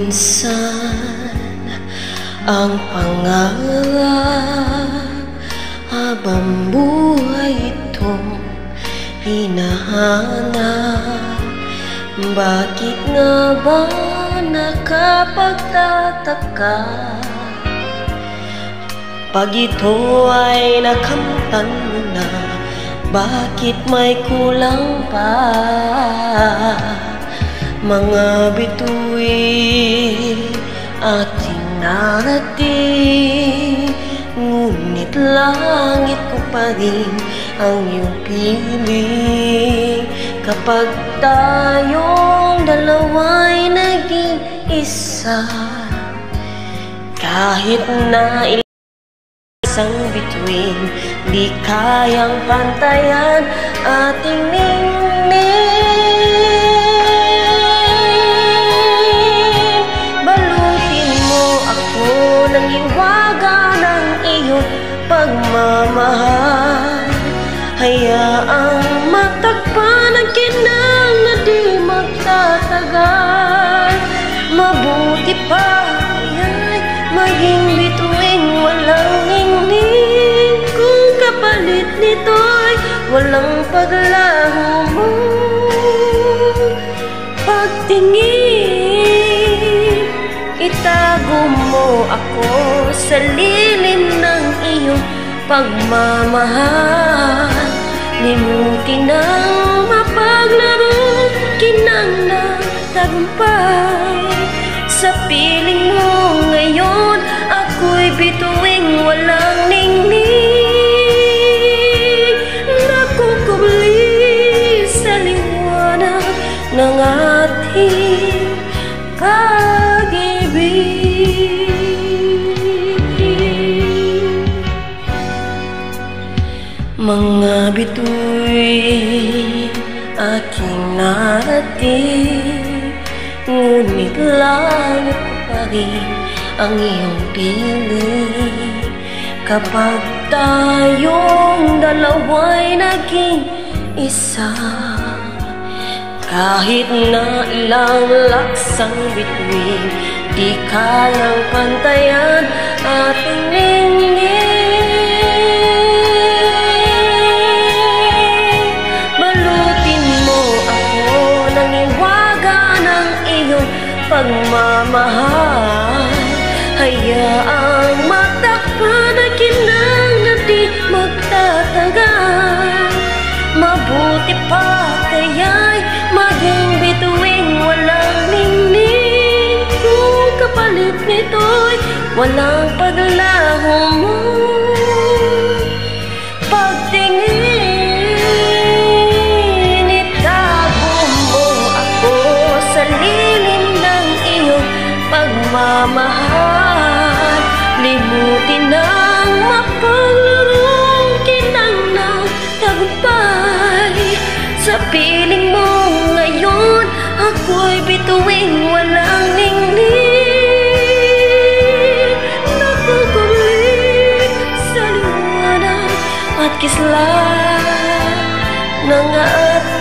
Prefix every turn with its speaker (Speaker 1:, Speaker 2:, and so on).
Speaker 1: minsan ang pangarap habang buhay itong hinahanap. Bakit nga ba nakapagtataka pag ito ay nakamtan mo na? Bakit may kulang pa? Mga bituin ating narating, ngunit langit ko pa rin ang iyong piling. Kapag tayong dalawa'y naging isa, kahit na isang bituin, di kayang pantayan ating ningning. Balutin mo ako ng hiwaga ng iyong pagmamahal. Hayaang matakpan ang kinang na di magtatagal. Mabuti pa kaya'y maging bituing walang ningning, kung kapalit nito'y walang paglaho mo. Pagtingin, itago mo ako sa lilim ng iyong pagmamahal. Limutin ang mapaglaro kinang na tagumpay. Sa piling mo ngayon, ako'y bituing walang ningning, nakukubli sa liwanag ng ating pag-ibig. Mga bituin aking narating, ngunit langit ko pa rin ang iyong piling. Kapag tayong dalawa'y naging isa, kahit na ilang laksang bituin, di kayang pantayan ating ningning. Pagmamahal, hayaang matakpan ang kinang na di magtatagal. Mabuti pa kaya'y maging bituing walang ningning, kung kapalit nito'y walang paglaho mo. Pagtingin, itago mo ako sa lilim ng iyong pagmamahal. Limutin ang mapaglarong kinang ng tagumpay. Sa piling mo ngayon, ako'y bituing walang ningning, nakukubli sa liwanag at kisla ng ating